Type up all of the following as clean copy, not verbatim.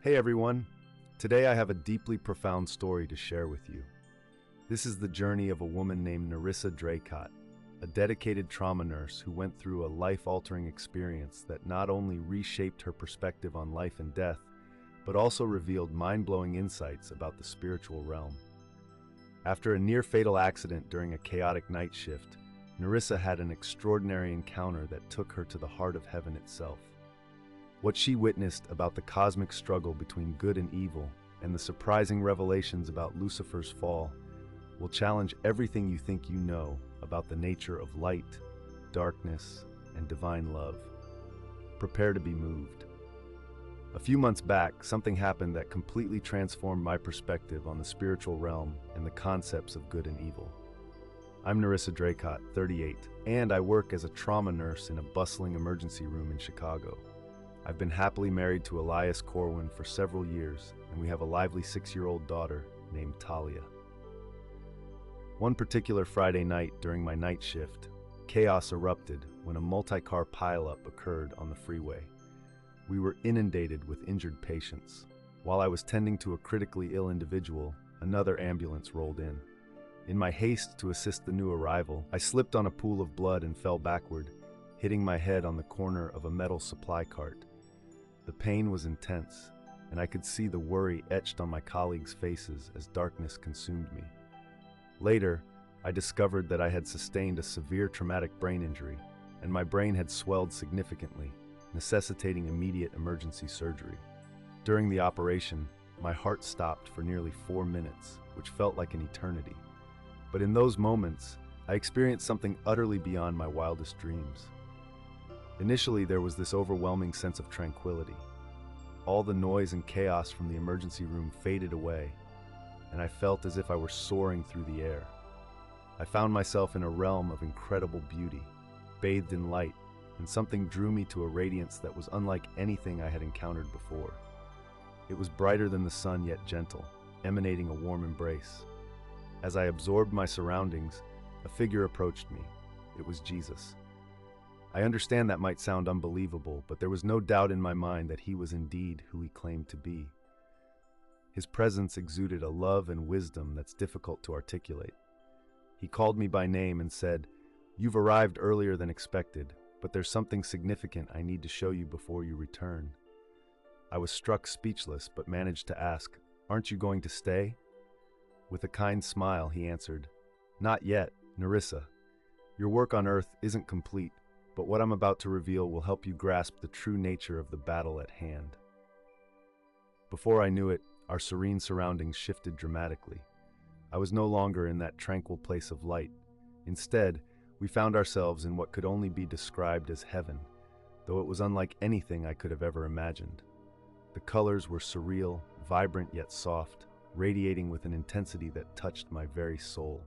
Hey everyone! Today I have a deeply profound story to share with you. This is the journey of a woman named Nerissa Draycott, a dedicated trauma nurse who went through a life-altering experience that not only reshaped her perspective on life and death, but also revealed mind-blowing insights about the spiritual realm. After a near-fatal accident during a chaotic night shift, Nerissa had an extraordinary encounter that took her to the heart of heaven itself. What she witnessed about the cosmic struggle between good and evil and the surprising revelations about Lucifer's fall will challenge everything you think you know about the nature of light, darkness, and divine love. Prepare to be moved. A few months back, something happened that completely transformed my perspective on the spiritual realm and the concepts of good and evil. I'm Nerissa Draycott, 38, and I work as a trauma nurse in a bustling emergency room in Chicago. I've been happily married to Elias Corwin for several years, and we have a lively 6-year-old daughter named Talia. One particular Friday night during my night shift, chaos erupted when a multi-car pileup occurred on the freeway. We were inundated with injured patients. While I was tending to a critically ill individual, another ambulance rolled in. In my haste to assist the new arrival, I slipped on a pool of blood and fell backward, hitting my head on the corner of a metal supply cart. The pain was intense, and I could see the worry etched on my colleagues' faces as darkness consumed me. Later, I discovered that I had sustained a severe traumatic brain injury, and my brain had swelled significantly, necessitating immediate emergency surgery. During the operation, my heart stopped for nearly 4 minutes, which felt like an eternity. But in those moments, I experienced something utterly beyond my wildest dreams. Initially, there was this overwhelming sense of tranquility. All the noise and chaos from the emergency room faded away, and I felt as if I were soaring through the air. I found myself in a realm of incredible beauty, bathed in light, and something drew me to a radiance that was unlike anything I had encountered before. It was brighter than the sun, yet gentle, emanating a warm embrace. As I absorbed my surroundings, a figure approached me. It was Jesus. I understand that might sound unbelievable, but there was no doubt in my mind that he was indeed who he claimed to be. His presence exuded a love and wisdom that's difficult to articulate. He called me by name and said, "You've arrived earlier than expected, but there's something significant I need to show you before you return." I was struck speechless, but managed to ask, "Aren't you going to stay?" With a kind smile, he answered, "Not yet, Nerissa. Your work on Earth isn't complete, but what I'm about to reveal will help you grasp the true nature of the battle at hand." Before I knew it, our serene surroundings shifted dramatically. I was no longer in that tranquil place of light. Instead, we found ourselves in what could only be described as heaven, though it was unlike anything I could have ever imagined. The colors were surreal, vibrant yet soft, radiating with an intensity that touched my very soul.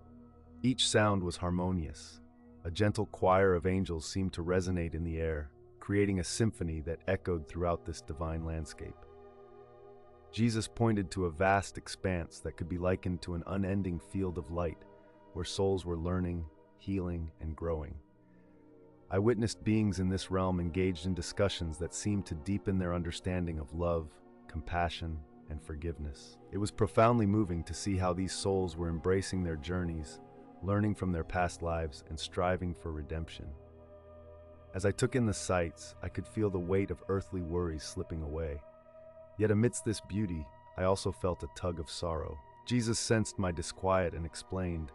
Each sound was harmonious. A gentle choir of angels seemed to resonate in the air, creating a symphony that echoed throughout this divine landscape. Jesus pointed to a vast expanse that could be likened to an unending field of light, where souls were learning, healing, and growing. I witnessed beings in this realm engaged in discussions that seemed to deepen their understanding of love, compassion, and forgiveness. It was profoundly moving to see how these souls were embracing their journeys, learning from their past lives, and striving for redemption. As I took in the sights, I could feel the weight of earthly worries slipping away. Yet amidst this beauty, I also felt a tug of sorrow. Jesus sensed my disquiet and explained,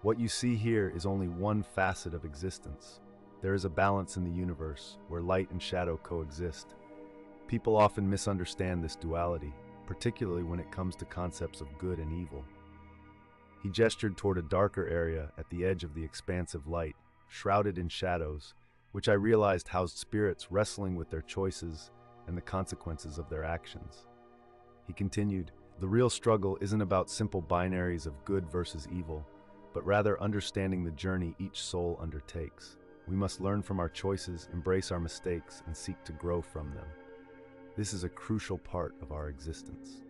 "What you see here is only one facet of existence. There is a balance in the universe where light and shadow coexist. People often misunderstand this duality, particularly when it comes to concepts of good and evil." He gestured toward a darker area at the edge of the expansive light, shrouded in shadows, which I realized housed spirits wrestling with their choices and the consequences of their actions. He continued, "The real struggle isn't about simple binaries of good versus evil, but rather understanding the journey each soul undertakes. We must learn from our choices, embrace our mistakes, and seek to grow from them. This is a crucial part of our existence."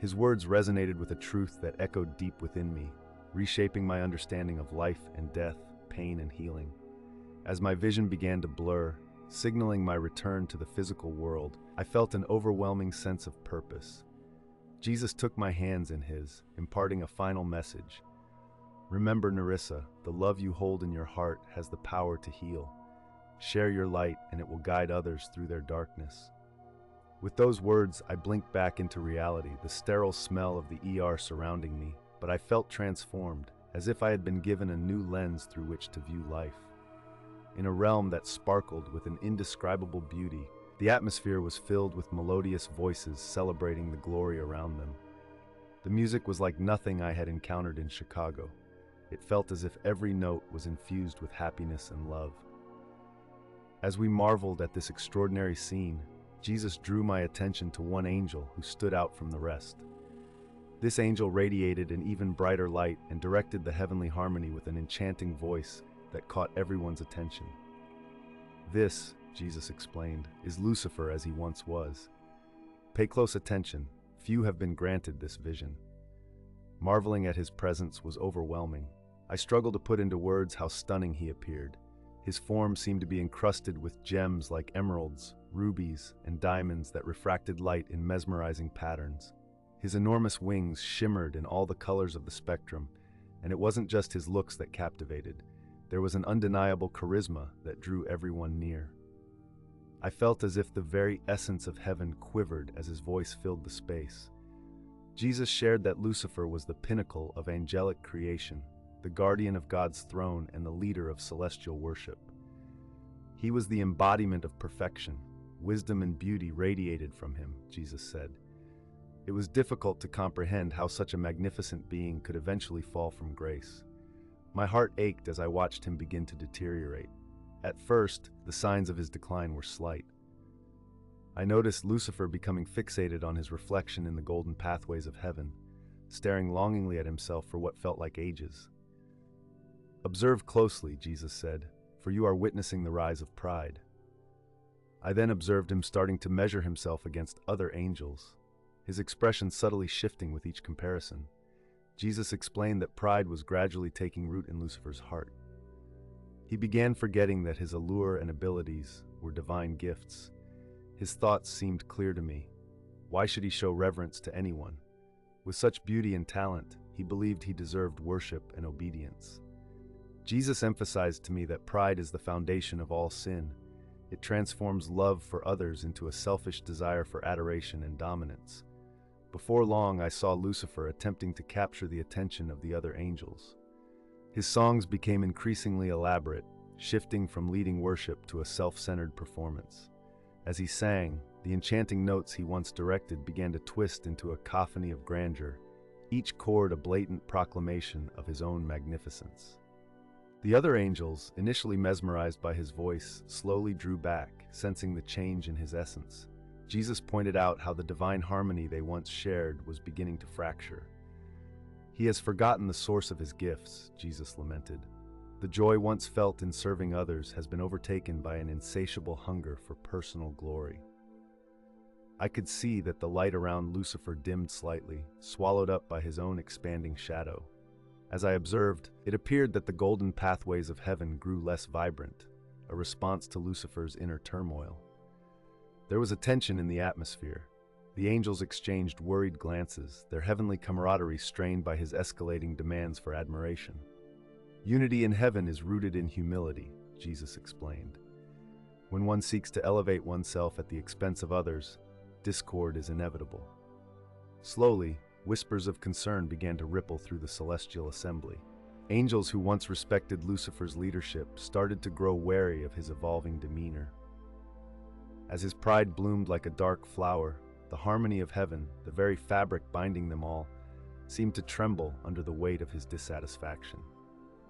His words resonated with a truth that echoed deep within me, reshaping my understanding of life and death, pain and healing. As my vision began to blur, signaling my return to the physical world. I felt an overwhelming sense of purpose. Jesus took my hands in his, imparting a final message. Remember, Nerissa, the love you hold in your heart has the power to heal. Share your light and it will guide others through their darkness. With those words, I blinked back into reality, the sterile smell of the ER surrounding me, but I felt transformed, as if I had been given a new lens through which to view life. In a realm that sparkled with an indescribable beauty, the atmosphere was filled with melodious voices celebrating the glory around them. The music was like nothing I had encountered in Chicago. It felt as if every note was infused with happiness and love. As we marveled at this extraordinary scene, Jesus drew my attention to one angel who stood out from the rest. This angel radiated an even brighter light and directed the heavenly harmony with an enchanting voice that caught everyone's attention. This, Jesus explained, is Lucifer as he once was. Pay close attention, few have been granted this vision. Marveling at his presence was overwhelming. I struggled to put into words how stunning he appeared. His form seemed to be encrusted with gems like emeralds, rubies, and diamonds that refracted light in mesmerizing patterns. His enormous wings shimmered in all the colors of the spectrum, and it wasn't just his looks that captivated. There was an undeniable charisma that drew everyone near. I felt as if the very essence of heaven quivered as his voice filled the space. Jesus shared that Lucifer was the pinnacle of angelic creation, the guardian of God's throne and the leader of celestial worship. He was the embodiment of perfection. Wisdom and beauty radiated from him, Jesus said. It was difficult to comprehend how such a magnificent being could eventually fall from grace. My heart ached as I watched him begin to deteriorate. At first, the signs of his decline were slight. I noticed Lucifer becoming fixated on his reflection in the golden pathways of heaven, staring longingly at himself for what felt like ages. Observe closely, Jesus said, for you are witnessing the rise of pride. I then observed him starting to measure himself against other angels, his expression subtly shifting with each comparison. Jesus explained that pride was gradually taking root in Lucifer's heart. He began forgetting that his allure and abilities were divine gifts. His thoughts seemed clear to me. Why should he show reverence to anyone? With such beauty and talent, he believed he deserved worship and obedience. Jesus emphasized to me that pride is the foundation of all sin. It transforms love for others into a selfish desire for adoration and dominance. Before long, I saw Lucifer attempting to capture the attention of the other angels. His songs became increasingly elaborate, shifting from leading worship to a self-centered performance. As he sang, the enchanting notes he once directed began to twist into a cacophony of grandeur, each chord a blatant proclamation of his own magnificence. The other angels, initially mesmerized by his voice, slowly drew back, sensing the change in his essence. Jesus pointed out how the divine harmony they once shared was beginning to fracture. He has forgotten the source of his gifts, Jesus lamented. The joy once felt in serving others has been overtaken by an insatiable hunger for personal glory. I could see that the light around Lucifer dimmed slightly, swallowed up by his own expanding shadow. As I observed, it appeared that the golden pathways of heaven grew less vibrant, a response to Lucifer's inner turmoil. There was a tension in the atmosphere. The angels exchanged worried glances, their heavenly camaraderie strained by his escalating demands for admiration. Unity in heaven is rooted in humility, Jesus explained. When one seeks to elevate oneself at the expense of others, discord is inevitable. Slowly, whispers of concern began to ripple through the celestial assembly. Angels who once respected Lucifer's leadership started to grow wary of his evolving demeanor. As his pride bloomed like a dark flower, the harmony of heaven, the very fabric binding them all, seemed to tremble under the weight of his dissatisfaction.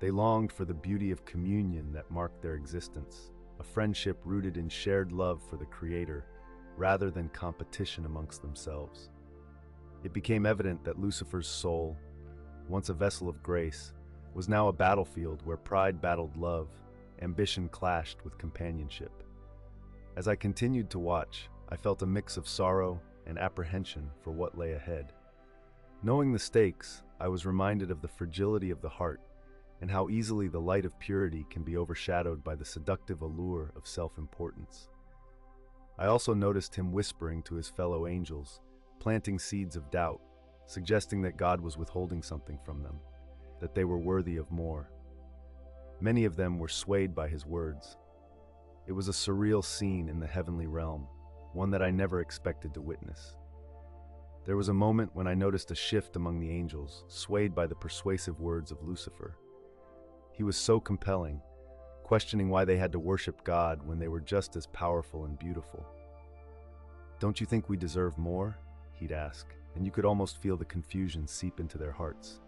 They longed for the beauty of communion that marked their existence, a friendship rooted in shared love for the Creator, rather than competition amongst themselves. It became evident that Lucifer's soul, once a vessel of grace, was now a battlefield where pride battled love, ambition clashed with companionship. As I continued to watch, I felt a mix of sorrow and apprehension for what lay ahead. Knowing the stakes, I was reminded of the fragility of the heart and how easily the light of purity can be overshadowed by the seductive allure of self-importance. I also noticed him whispering to his fellow angels, planting seeds of doubt, suggesting that God was withholding something from them, that they were worthy of more. Many of them were swayed by his words. It was a surreal scene in the heavenly realm, one that I never expected to witness. There was a moment when I noticed a shift among the angels, swayed by the persuasive words of Lucifer. He was so compelling, questioning why they had to worship God when they were just as powerful and beautiful. "Don't you think we deserve more?" he'd ask, and you could almost feel the confusion seep into their hearts.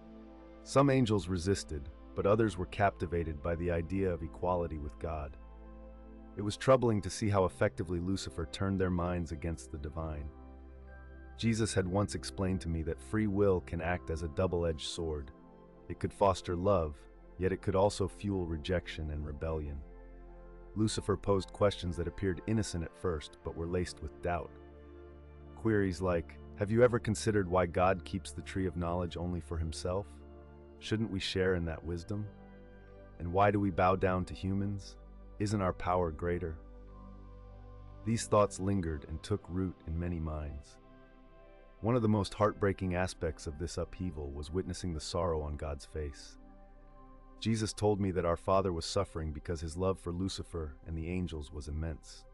Some angels resisted, but others were captivated by the idea of equality with God. It was troubling to see how effectively Lucifer turned their minds against the divine. Jesus had once explained to me that free will can act as a double-edged sword. It could foster love, yet it could also fuel rejection and rebellion. Lucifer posed questions that appeared innocent at first, but were laced with doubt. Queries like, "Have you ever considered why God keeps the tree of knowledge only for himself? Shouldn't we share in that wisdom? And why do we bow down to humans? Isn't our power greater?" These thoughts lingered and took root in many minds. One of the most heartbreaking aspects of this upheaval was witnessing the sorrow on God's face. Jesus told me that our Father was suffering because his love for Lucifer and the angels was immense.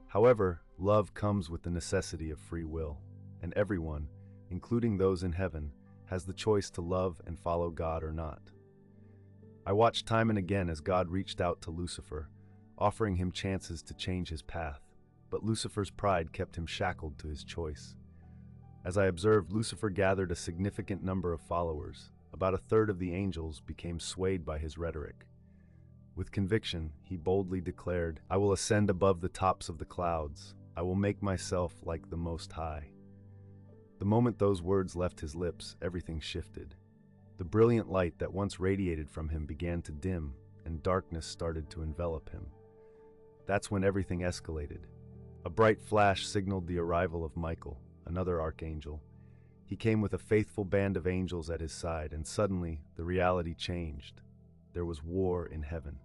However, love comes with the necessity of free will, and everyone, including those in heaven, has the choice to love and follow God or not. I watched time and again as God reached out to Lucifer, offering him chances to change his path, but Lucifer's pride kept him shackled to his choice. As I observed, Lucifer gathered a significant number of followers. About a third of the angels became swayed by his rhetoric. With conviction, he boldly declared, "I will ascend above the tops of the clouds. I will make myself like the Most High." The moment those words left his lips, everything shifted. The brilliant light that once radiated from him began to dim, and darkness started to envelop him. That's when everything escalated. A bright flash signaled the arrival of Michael, another archangel. He came with a faithful band of angels at his side, and suddenly the reality changed. There was war in heaven.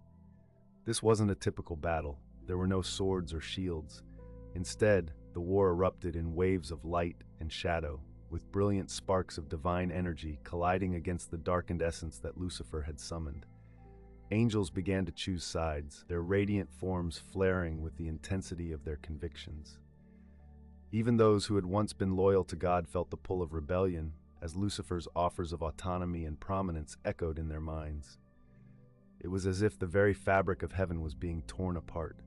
This wasn't a typical battle. There were no swords or shields. Instead, the war erupted in waves of light and shadow, with brilliant sparks of divine energy colliding against the darkened essence that Lucifer had summoned. Angels began to choose sides, their radiant forms flaring with the intensity of their convictions. Even those who had once been loyal to God felt the pull of rebellion as Lucifer's offers of autonomy and prominence echoed in their minds. It was as if the very fabric of heaven was being torn apart,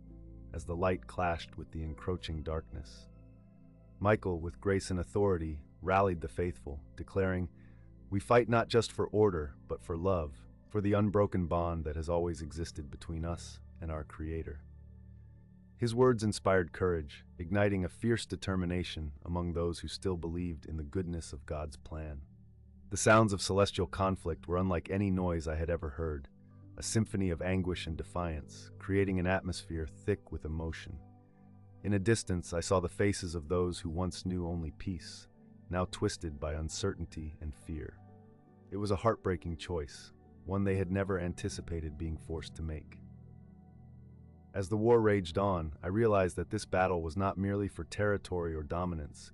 as the light clashed with the encroaching darkness. Michael, with grace and authority, rallied the faithful, declaring, "We fight not just for order, but for love, for the unbroken bond that has always existed between us and our Creator." His words inspired courage, igniting a fierce determination among those who still believed in the goodness of God's plan. The sounds of celestial conflict were unlike any noise I had ever heard, a symphony of anguish and defiance, creating an atmosphere thick with emotion. In a distance, I saw the faces of those who once knew only peace, now twisted by uncertainty and fear. It was a heartbreaking choice, one they had never anticipated being forced to make. As the war raged on, I realized that this battle was not merely for territory or dominance,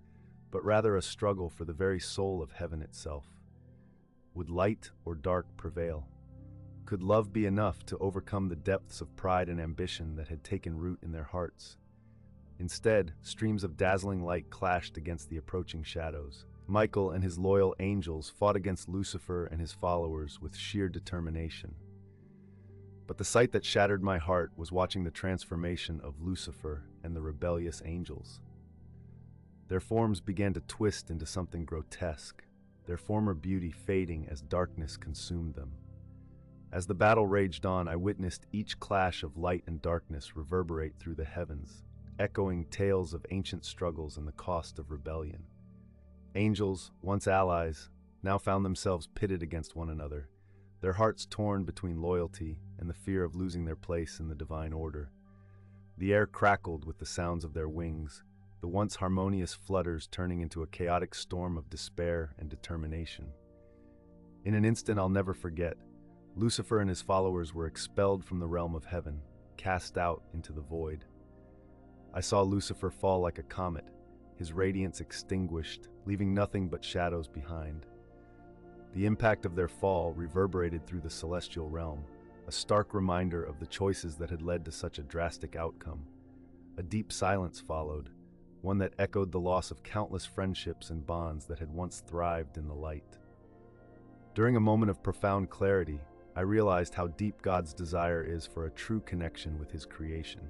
but rather a struggle for the very soul of heaven itself. Would light or dark prevail? Could love be enough to overcome the depths of pride and ambition that had taken root in their hearts? Instead, streams of dazzling light clashed against the approaching shadows. Michael and his loyal angels fought against Lucifer and his followers with sheer determination. But the sight that shattered my heart was watching the transformation of Lucifer and the rebellious angels. Their forms began to twist into something grotesque, their former beauty fading as darkness consumed them. As the battle raged on, I witnessed each clash of light and darkness reverberate through the heavens, echoing tales of ancient struggles and the cost of rebellion. Angels, once allies, now found themselves pitted against one another, their hearts torn between loyalty and the fear of losing their place in the divine order. The air crackled with the sounds of their wings, the once harmonious flutters turning into a chaotic storm of despair and determination. In an instant I'll never forget, Lucifer and his followers were expelled from the realm of heaven, cast out into the void. I saw Lucifer fall like a comet, his radiance extinguished, leaving nothing but shadows behind. The impact of their fall reverberated through the celestial realm, a stark reminder of the choices that had led to such a drastic outcome. A deep silence followed, one that echoed the loss of countless friendships and bonds that had once thrived in the light. During a moment of profound clarity, I realized how deep God's desire is for a true connection with His creation.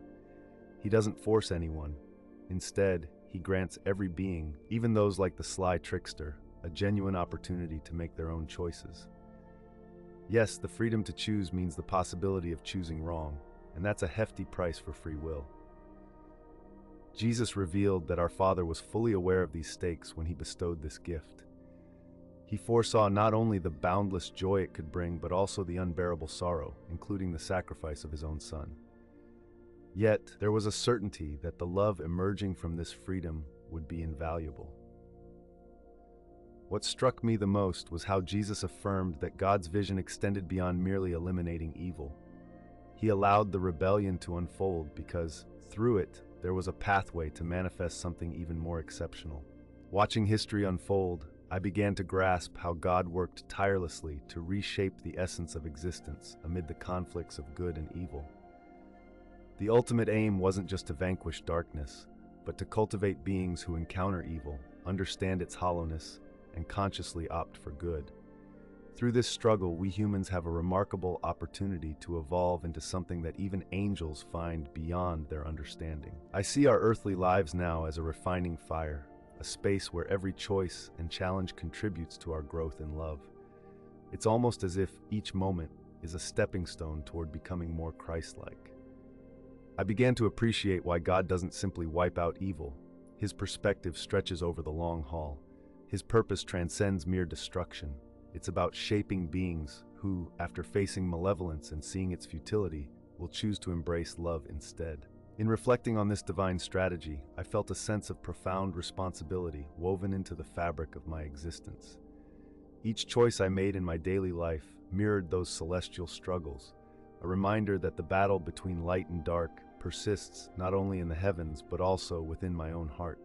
He doesn't force anyone. Instead, He grants every being, even those like the sly trickster, a genuine opportunity to make their own choices. Yes, the freedom to choose means the possibility of choosing wrong, and that's a hefty price for free will. Jesus revealed that our Father was fully aware of these stakes when He bestowed this gift. He foresaw not only the boundless joy it could bring, but also the unbearable sorrow, including the sacrifice of His own Son. Yet, there was a certainty that the love emerging from this freedom would be invaluable. What struck me the most was how Jesus affirmed that God's vision extended beyond merely eliminating evil. He allowed the rebellion to unfold because, through it, there was a pathway to manifest something even more exceptional. Watching history unfold, I began to grasp how God worked tirelessly to reshape the essence of existence amid the conflicts of good and evil. The ultimate aim wasn't just to vanquish darkness, but to cultivate beings who encounter evil, understand its hollowness, and consciously opt for good. Through this struggle, we humans have a remarkable opportunity to evolve into something that even angels find beyond their understanding. I see our earthly lives now as a refining fire, a space where every choice and challenge contributes to our growth in love. It's almost as if each moment is a stepping stone toward becoming more Christ-like. I began to appreciate why God doesn't simply wipe out evil. His perspective stretches over the long haul. His purpose transcends mere destruction. It's about shaping beings who, after facing malevolence and seeing its futility, will choose to embrace love instead. In reflecting on this divine strategy, I felt a sense of profound responsibility woven into the fabric of my existence. Each choice I made in my daily life mirrored those celestial struggles, a reminder that the battle between light and dark persists not only in the heavens but also within my own heart.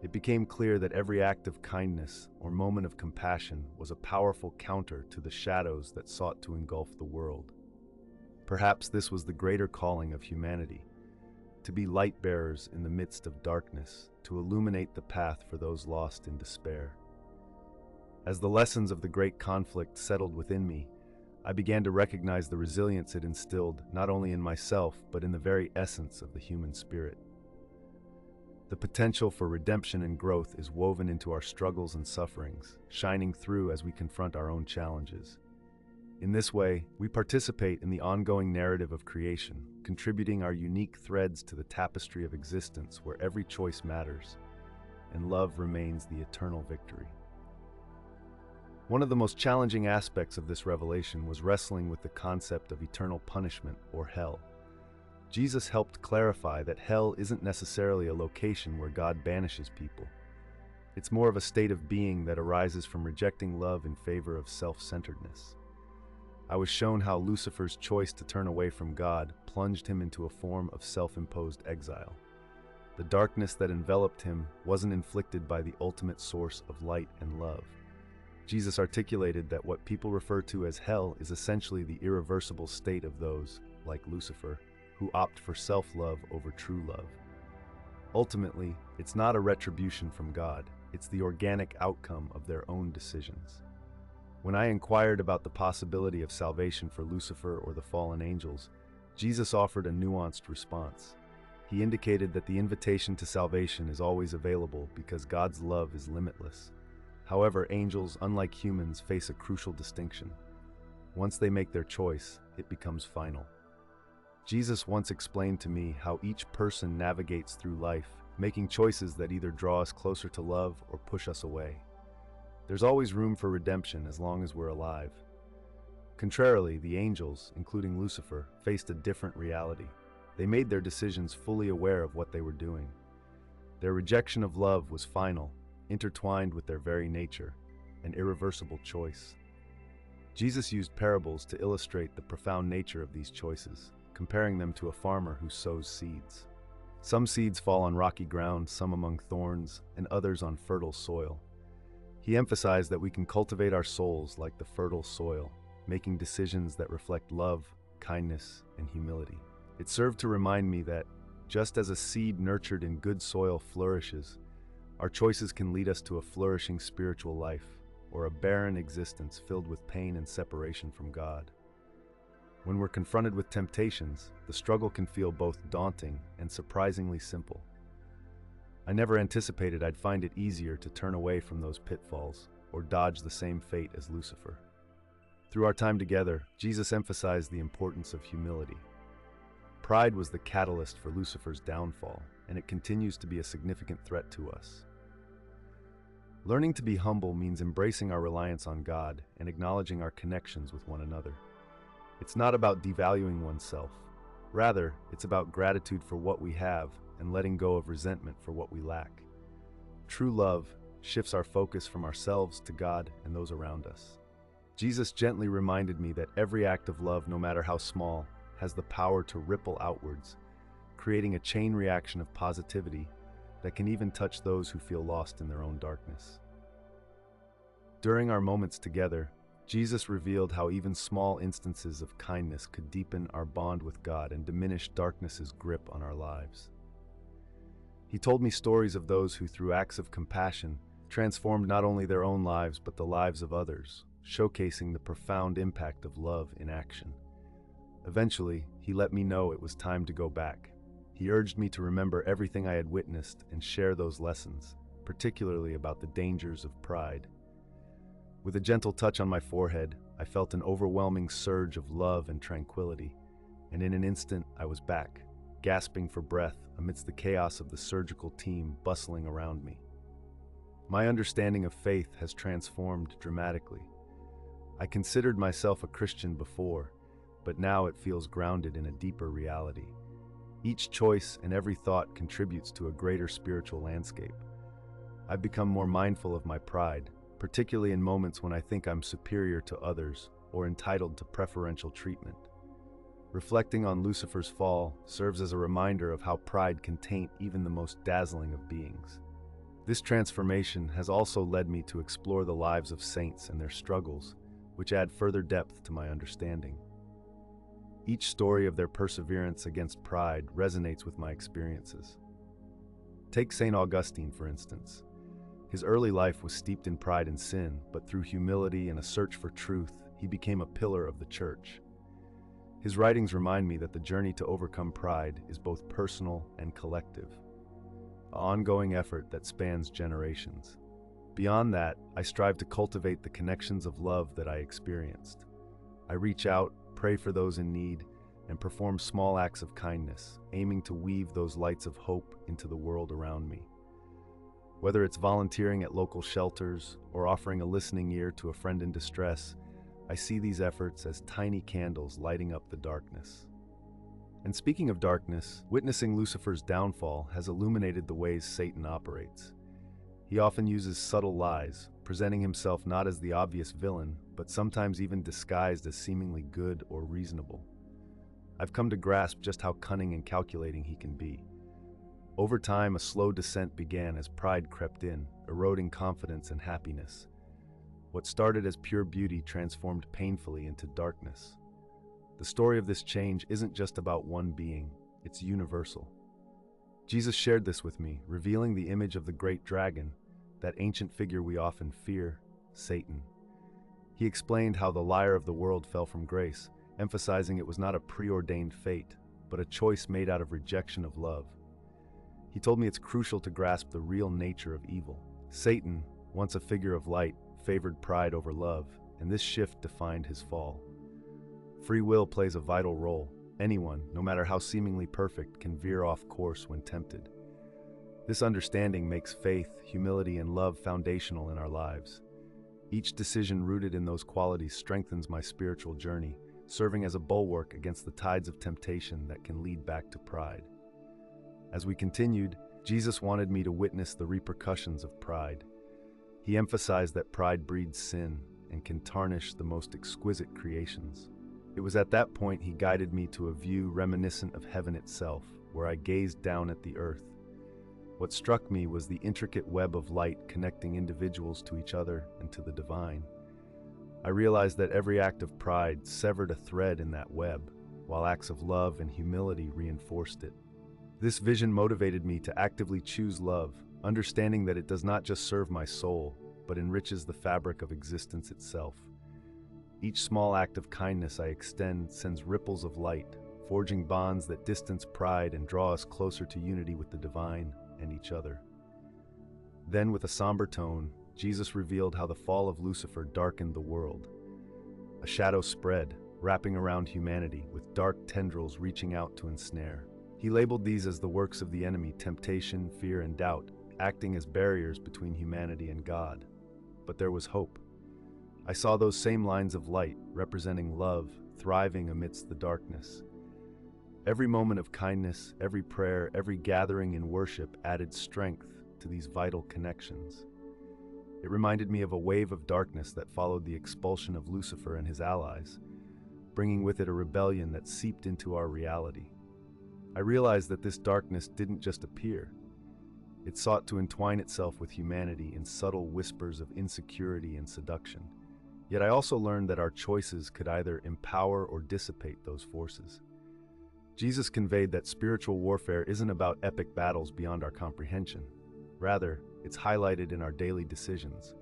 It became clear that every act of kindness or moment of compassion was a powerful counter to the shadows that sought to engulf the world. Perhaps this was the greater calling of humanity, to be light-bearers in the midst of darkness, to illuminate the path for those lost in despair. As the lessons of the great conflict settled within me, I began to recognize the resilience it instilled not only in myself but in the very essence of the human spirit. The potential for redemption and growth is woven into our struggles and sufferings, shining through as we confront our own challenges. In this way, we participate in the ongoing narrative of creation, contributing our unique threads to the tapestry of existence where every choice matters, and love remains the eternal victory. One of the most challenging aspects of this revelation was wrestling with the concept of eternal punishment, or hell. Jesus helped clarify that hell isn't necessarily a location where God banishes people. It's more of a state of being that arises from rejecting love in favor of self-centeredness. I was shown how Lucifer's choice to turn away from God plunged him into a form of self-imposed exile. The darkness that enveloped him wasn't inflicted by the ultimate source of light and love. Jesus articulated that what people refer to as hell is essentially the irreversible state of those, like Lucifer, who opt for self-love over true love. Ultimately, it's not a retribution from God, it's the organic outcome of their own decisions. When I inquired about the possibility of salvation for Lucifer or the fallen angels, Jesus offered a nuanced response. He indicated that the invitation to salvation is always available because God's love is limitless. However, angels, unlike humans, face a crucial distinction. Once they make their choice, it becomes final. Jesus once explained to me how each person navigates through life, making choices that either draw us closer to love or push us away. There's always room for redemption as long as we're alive. Contrarily, the angels, including Lucifer, faced a different reality. They made their decisions fully aware of what they were doing. Their rejection of love was final, intertwined with their very nature, an irreversible choice. Jesus used parables to illustrate the profound nature of these choices, comparing them to a farmer who sows seeds. Some seeds fall on rocky ground, some among thorns, and others on fertile soil. He emphasized that we can cultivate our souls like the fertile soil, making decisions that reflect love, kindness, and humility. It served to remind me that, just as a seed nurtured in good soil flourishes, our choices can lead us to a flourishing spiritual life, or a barren existence filled with pain and separation from God. When we're confronted with temptations, the struggle can feel both daunting and surprisingly simple. I never anticipated I'd find it easier to turn away from those pitfalls or dodge the same fate as Lucifer. Through our time together, Jesus emphasized the importance of humility. Pride was the catalyst for Lucifer's downfall, and it continues to be a significant threat to us. Learning to be humble means embracing our reliance on God and acknowledging our connections with one another. It's not about devaluing oneself. Rather, it's about gratitude for what we have and letting go of resentment for what we lack. True love shifts our focus from ourselves to God and those around us. Jesus gently reminded me that every act of love, no matter how small, has the power to ripple outwards, creating a chain reaction of positivity that can even touch those who feel lost in their own darkness. During our moments together, Jesus revealed how even small instances of kindness could deepen our bond with God and diminish darkness's grip on our lives. He told me stories of those who, through acts of compassion, transformed not only their own lives but the lives of others, showcasing the profound impact of love in action. Eventually, he let me know it was time to go back. He urged me to remember everything I had witnessed and share those lessons, particularly about the dangers of pride. With a gentle touch on my forehead, I felt an overwhelming surge of love and tranquility, and in an instant I was back, gasping for breath amidst the chaos of the surgical team bustling around me. My understanding of faith has transformed dramatically. I considered myself a Christian before, but now it feels grounded in a deeper reality. Each choice and every thought contributes to a greater spiritual landscape. I've become more mindful of my pride, particularly in moments when I think I'm superior to others or entitled to preferential treatment. Reflecting on Lucifer's fall serves as a reminder of how pride can taint even the most dazzling of beings. This transformation has also led me to explore the lives of saints and their struggles, which add further depth to my understanding. Each story of their perseverance against pride resonates with my experiences. Take St. Augustine, for instance. His early life was steeped in pride and sin, but through humility and a search for truth, he became a pillar of the Church. His writings remind me that the journey to overcome pride is both personal and collective, an ongoing effort that spans generations. Beyond that, I strive to cultivate the connections of love that I experienced. I reach out, pray for those in need, and perform small acts of kindness, aiming to weave those lights of hope into the world around me. Whether it's volunteering at local shelters or offering a listening ear to a friend in distress, I see these efforts as tiny candles lighting up the darkness. And speaking of darkness, witnessing Lucifer's downfall has illuminated the ways Satan operates. He often uses subtle lies, presenting himself not as the obvious villain, but sometimes even disguised as seemingly good or reasonable. I've come to grasp just how cunning and calculating he can be. Over time, a slow descent began as pride crept in, eroding confidence and happiness. What started as pure beauty transformed painfully into darkness. The story of this change isn't just about one being, it's universal. Jesus shared this with me, revealing the image of the great dragon, that ancient figure we often fear, Satan. He explained how the liar of the world fell from grace, emphasizing it was not a preordained fate, but a choice made out of rejection of love. He told me it's crucial to grasp the real nature of evil. Satan, once a figure of light, favored pride over love, and this shift defined his fall. Free will plays a vital role. Anyone, no matter how seemingly perfect, can veer off course when tempted. This understanding makes faith, humility, and love foundational in our lives. Each decision rooted in those qualities strengthens my spiritual journey, serving as a bulwark against the tides of temptation that can lead back to pride. As we continued, Jesus wanted me to witness the repercussions of pride. He emphasized that pride breeds sin, and can tarnish the most exquisite creations. It was at that point he guided me to a view reminiscent of heaven itself, where I gazed down at the earth. What struck me was the intricate web of light connecting individuals to each other and to the divine. I realized that every act of pride severed a thread in that web, while acts of love and humility reinforced it. This vision motivated me to actively choose love, understanding that it does not just serve my soul, but enriches the fabric of existence itself. Each small act of kindness I extend sends ripples of light, forging bonds that distance pride and draw us closer to unity with the divine and each other. Then, with a somber tone, Jesus revealed how the fall of Lucifer darkened the world. A shadow spread, wrapping around humanity, with dark tendrils reaching out to ensnare. He labeled these as the works of the enemy: temptation, fear, and doubt, acting as barriers between humanity and God. But there was hope. I saw those same lines of light, representing love, thriving amidst the darkness. Every moment of kindness, every prayer, every gathering in worship added strength to these vital connections. It reminded me of a wave of darkness that followed the expulsion of Lucifer and his allies, bringing with it a rebellion that seeped into our reality. I realized that this darkness didn't just appear. It sought to entwine itself with humanity in subtle whispers of insecurity and seduction. Yet I also learned that our choices could either empower or dissipate those forces. Jesus conveyed that spiritual warfare isn't about epic battles beyond our comprehension. Rather, it's highlighted in our daily decisions,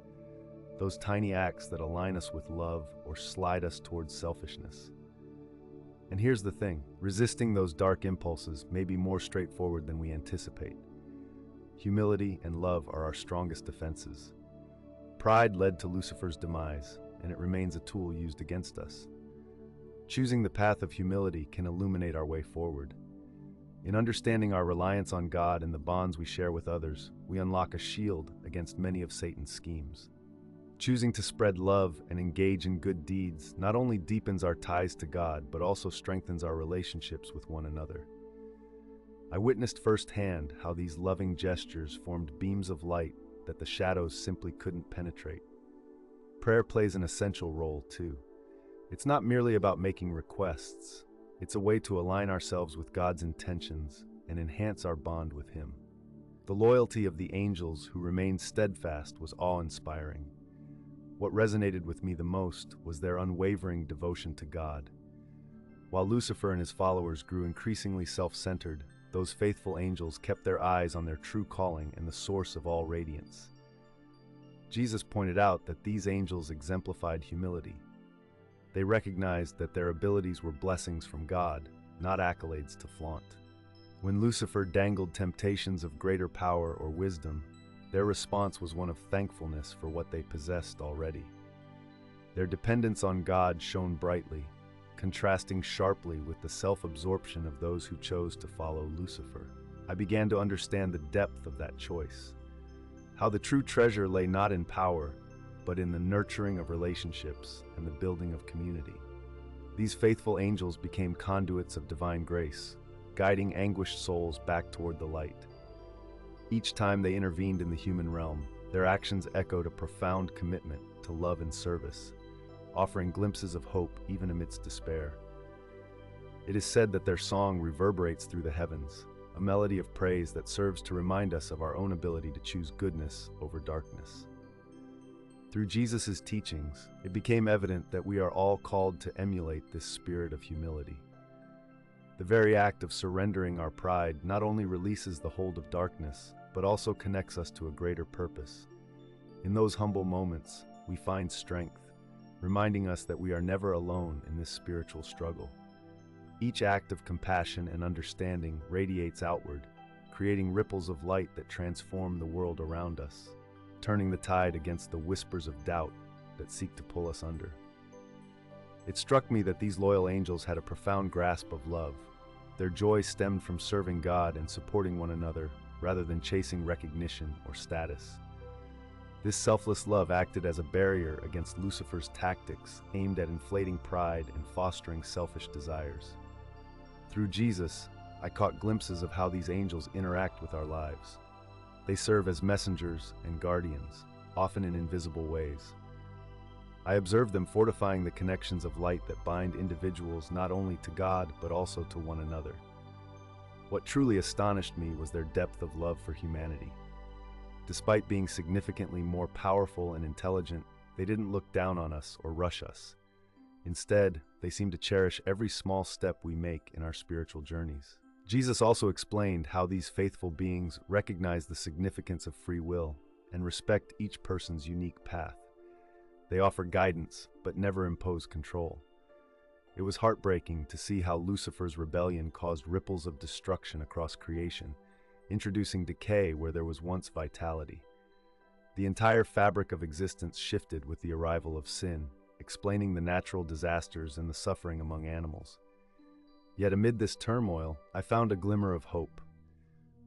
those tiny acts that align us with love or slide us towards selfishness. And here's the thing, resisting those dark impulses may be more straightforward than we anticipate. Humility and love are our strongest defenses. Pride led to Lucifer's demise, and it remains a tool used against us. Choosing the path of humility can illuminate our way forward. In understanding our reliance on God and the bonds we share with others, we unlock a shield against many of Satan's schemes. Choosing to spread love and engage in good deeds not only deepens our ties to God, but also strengthens our relationships with one another. I witnessed firsthand how these loving gestures formed beams of light that the shadows simply couldn't penetrate. Prayer plays an essential role, too. It's not merely about making requests. It's a way to align ourselves with God's intentions and enhance our bond with Him. The loyalty of the angels who remained steadfast was awe-inspiring. What resonated with me the most was their unwavering devotion to God. While Lucifer and his followers grew increasingly self-centered, those faithful angels kept their eyes on their true calling and the source of all radiance. Jesus pointed out that these angels exemplified humility. They recognized that their abilities were blessings from God, not accolades to flaunt. When Lucifer dangled temptations of greater power or wisdom, their response was one of thankfulness for what they possessed already. Their dependence on God shone brightly, contrasting sharply with the self-absorption of those who chose to follow Lucifer. I began to understand the depth of that choice, how the true treasure lay not in power, but in the nurturing of relationships and the building of community. These faithful angels became conduits of divine grace, guiding anguished souls back toward the light. Each time they intervened in the human realm, their actions echoed a profound commitment to love and service, offering glimpses of hope even amidst despair. It is said that their song reverberates through the heavens, a melody of praise that serves to remind us of our own ability to choose goodness over darkness. Through Jesus' teachings, it became evident that we are all called to emulate this spirit of humility. The very act of surrendering our pride not only releases the hold of darkness, but also connects us to a greater purpose. In those humble moments, we find strength, reminding us that we are never alone in this spiritual struggle. Each act of compassion and understanding radiates outward, creating ripples of light that transform the world around us, turning the tide against the whispers of doubt that seek to pull us under. It struck me that these loyal angels had a profound grasp of love. Their joy stemmed from serving God and supporting one another rather than chasing recognition or status. This selfless love acted as a barrier against Lucifer's tactics aimed at inflating pride and fostering selfish desires. Through Jesus, I caught glimpses of how these angels interact with our lives. They serve as messengers and guardians, often in invisible ways. I observed them fortifying the connections of light that bind individuals not only to God but also to one another. What truly astonished me was their depth of love for humanity. Despite being significantly more powerful and intelligent, they didn't look down on us or rush us. Instead, they seemed to cherish every small step we make in our spiritual journeys. Jesus also explained how these faithful beings recognize the significance of free will and respect each person's unique path. They offer guidance, but never impose control. It was heartbreaking to see how Lucifer's rebellion caused ripples of destruction across creation, introducing decay where there was once vitality. The entire fabric of existence shifted with the arrival of sin, explaining the natural disasters and the suffering among animals. Yet amid this turmoil, I found a glimmer of hope.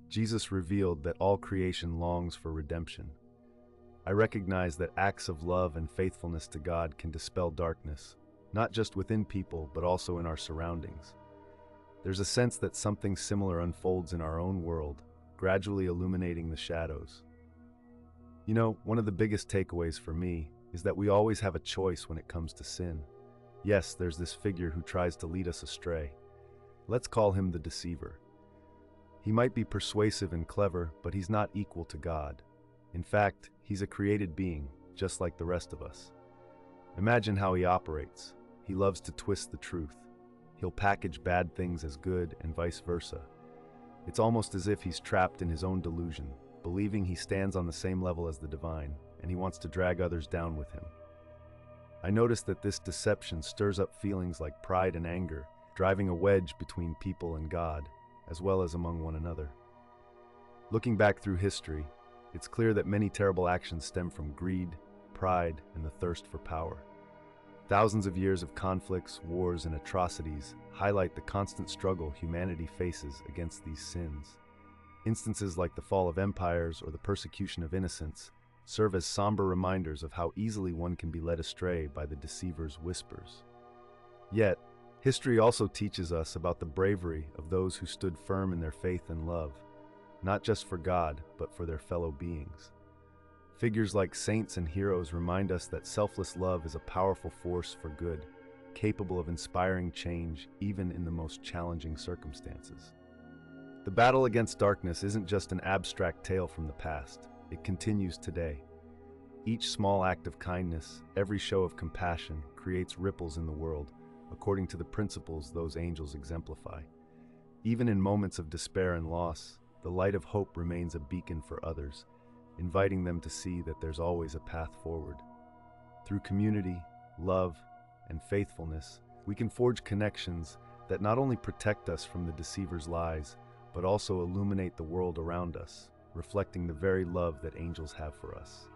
Jesus revealed that all creation longs for redemption. I recognize that acts of love and faithfulness to God can dispel darkness, not just within people, but also in our surroundings. There's a sense that something similar unfolds in our own world, gradually illuminating the shadows. You know, one of the biggest takeaways for me is that we always have a choice when it comes to sin. Yes, there's this figure who tries to lead us astray. Let's call him the deceiver. He might be persuasive and clever, but he's not equal to God. In fact, he's a created being, just like the rest of us. Imagine how he operates. He loves to twist the truth. He'll package bad things as good and vice versa. It's almost as if he's trapped in his own delusion, believing he stands on the same level as the divine, and he wants to drag others down with him. I noticed that this deception stirs up feelings like pride and anger, driving a wedge between people and God, as well as among one another. Looking back through history, it's clear that many terrible actions stem from greed, pride, and the thirst for power. Thousands of years of conflicts, wars, and atrocities highlight the constant struggle humanity faces against these sins. Instances like the fall of empires or the persecution of innocents serve as somber reminders of how easily one can be led astray by the deceiver's whispers. Yet, history also teaches us about the bravery of those who stood firm in their faith and love, not just for God, but for their fellow beings. Figures like saints and heroes remind us that selfless love is a powerful force for good, capable of inspiring change even in the most challenging circumstances. The battle against darkness isn't just an abstract tale from the past, it continues today. Each small act of kindness, every show of compassion, creates ripples in the world, according to the principles those angels exemplify. Even in moments of despair and loss, the light of hope remains a beacon for others, inviting them to see that there's always a path forward. Through community, love, and faithfulness, we can forge connections that not only protect us from the deceiver's lies, but also illuminate the world around us, reflecting the very love that angels have for us.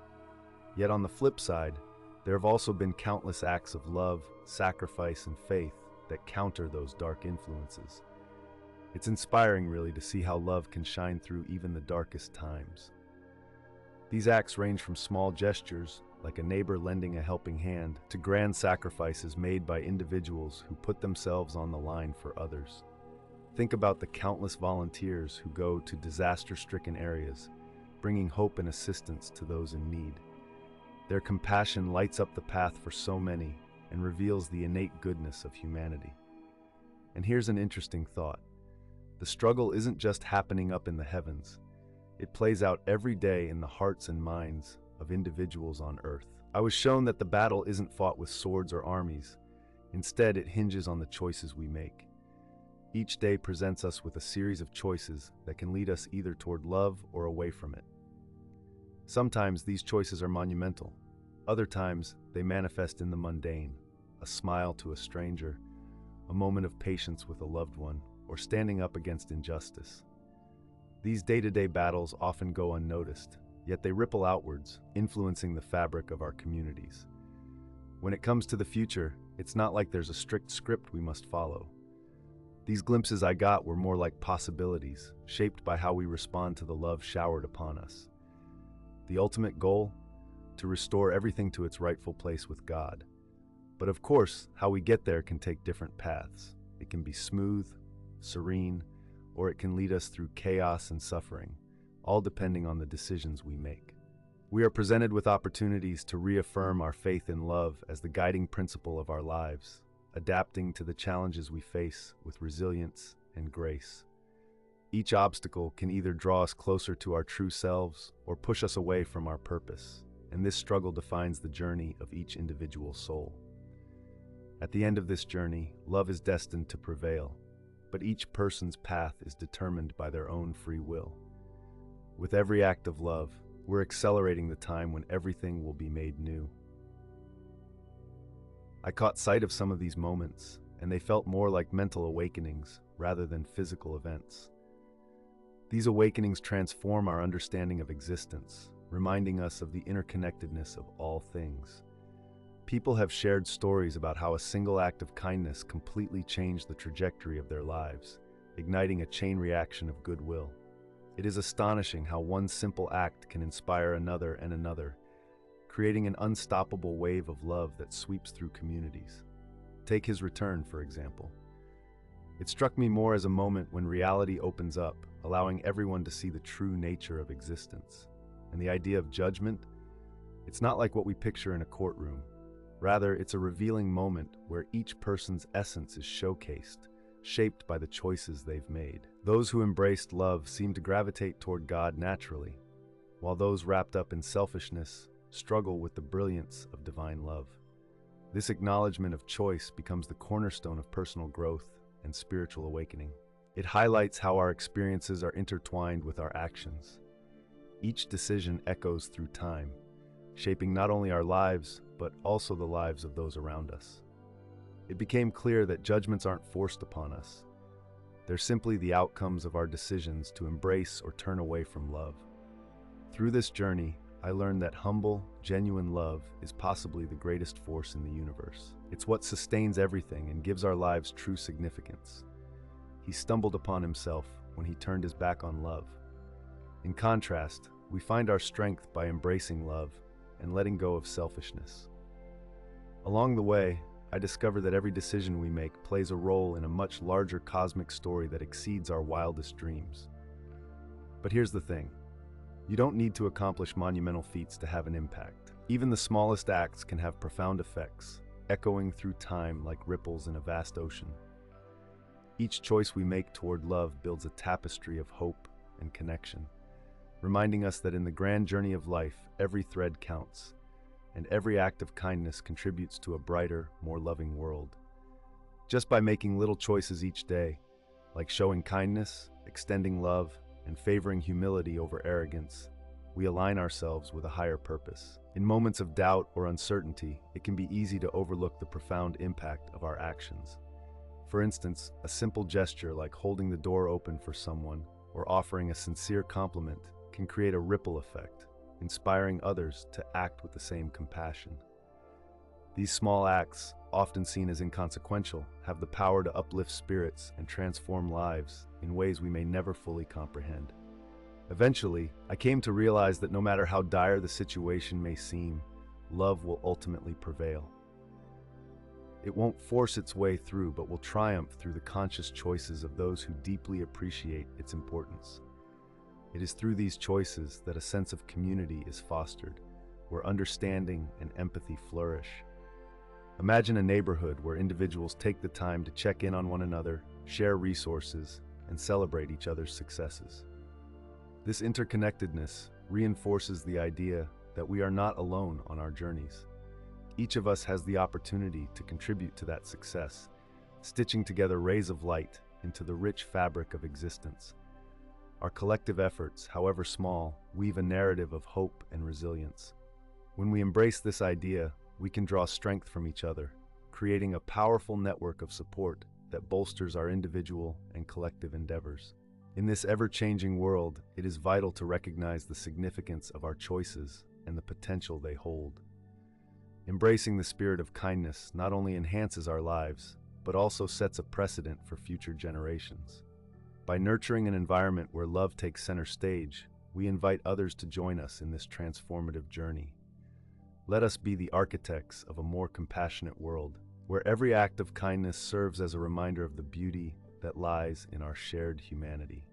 Yet on the flip side, there have also been countless acts of love, sacrifice, and faith that counter those dark influences. It's inspiring, really, to see how love can shine through even the darkest times. These acts range from small gestures, like a neighbor lending a helping hand, to grand sacrifices made by individuals who put themselves on the line for others. Think about the countless volunteers who go to disaster-stricken areas, bringing hope and assistance to those in need. Their compassion lights up the path for so many and reveals the innate goodness of humanity. And here's an interesting thought. The struggle isn't just happening up in the heavens. It plays out every day in the hearts and minds of individuals on Earth. I was shown that the battle isn't fought with swords or armies. Instead, it hinges on the choices we make. Each day presents us with a series of choices that can lead us either toward love or away from it. Sometimes these choices are monumental. Other times, they manifest in the mundane, a smile to a stranger, a moment of patience with a loved one, or standing up against injustice. These day-to-day battles often go unnoticed, yet they ripple outwards, influencing the fabric of our communities. When it comes to the future, it's not like there's a strict script we must follow. These glimpses I got were more like possibilities, shaped by how we respond to the love showered upon us. The ultimate goal? To restore everything to its rightful place with God. But of course, how we get there can take different paths. It can be smooth, serene, or it can lead us through chaos and suffering, all depending on the decisions we make. We are presented with opportunities to reaffirm our faith in love as the guiding principle of our lives, adapting to the challenges we face with resilience and grace. Each obstacle can either draw us closer to our true selves or push us away from our purpose, and this struggle defines the journey of each individual soul. At the end of this journey, love is destined to prevail, but each person's path is determined by their own free will. With every act of love, we're accelerating the time when everything will be made new. I caught sight of some of these moments, and they felt more like mental awakenings rather than physical events. These awakenings transform our understanding of existence, reminding us of the interconnectedness of all things. People have shared stories about how a single act of kindness completely changed the trajectory of their lives, igniting a chain reaction of goodwill. It is astonishing how one simple act can inspire another and another, creating an unstoppable wave of love that sweeps through communities. Take his return, for example. It struck me more as a moment when reality opens up, allowing everyone to see the true nature of existence. And the idea of judgment, it's not like what we picture in a courtroom. Rather, it's a revealing moment where each person's essence is showcased, shaped by the choices they've made. Those who embraced love seem to gravitate toward God naturally, while those wrapped up in selfishness struggle with the brilliance of divine love. This acknowledgement of choice becomes the cornerstone of personal growth and spiritual awakening. It highlights how our experiences are intertwined with our actions. Each decision echoes through time, shaping not only our lives, but also the lives of those around us. It became clear that judgments aren't forced upon us. They're simply the outcomes of our decisions to embrace or turn away from love. Through this journey, I learned that humble, genuine love is possibly the greatest force in the universe. It's what sustains everything and gives our lives true significance. He stumbled upon himself when he turned his back on love. In contrast, we find our strength by embracing love and letting go of selfishness. Along the way, I discovered that every decision we make plays a role in a much larger cosmic story that exceeds our wildest dreams. But here's the thing. You don't need to accomplish monumental feats to have an impact. Even the smallest acts can have profound effects, echoing through time like ripples in a vast ocean. Each choice we make toward love builds a tapestry of hope and connection, reminding us that in the grand journey of life, every thread counts, and every act of kindness contributes to a brighter, more loving world. Just by making little choices each day, like showing kindness, extending love, and favoring humility over arrogance, we align ourselves with a higher purpose. In moments of doubt or uncertainty, it can be easy to overlook the profound impact of our actions. For instance, a simple gesture like holding the door open for someone or offering a sincere compliment can create a ripple effect, inspiring others to act with the same compassion. These small acts, often seen as inconsequential, have the power to uplift spirits and transform lives in ways we may never fully comprehend. Eventually, I came to realize that no matter how dire the situation may seem, love will ultimately prevail. It won't force its way through, but will triumph through the conscious choices of those who deeply appreciate its importance. It is through these choices that a sense of community is fostered, where understanding and empathy flourish. Imagine a neighborhood where individuals take the time to check in on one another, share resources, and celebrate each other's successes. This interconnectedness reinforces the idea that we are not alone on our journeys. Each of us has the opportunity to contribute to that success, stitching together rays of light into the rich fabric of existence. Our collective efforts, however small, weave a narrative of hope and resilience. When we embrace this idea, we can draw strength from each other, creating a powerful network of support that bolsters our individual and collective endeavors. In this ever-changing world, it is vital to recognize the significance of our choices and the potential they hold. Embracing the spirit of kindness not only enhances our lives, but also sets a precedent for future generations. By nurturing an environment where love takes center stage, we invite others to join us in this transformative journey. Let us be the architects of a more compassionate world, where every act of kindness serves as a reminder of the beauty that lies in our shared humanity.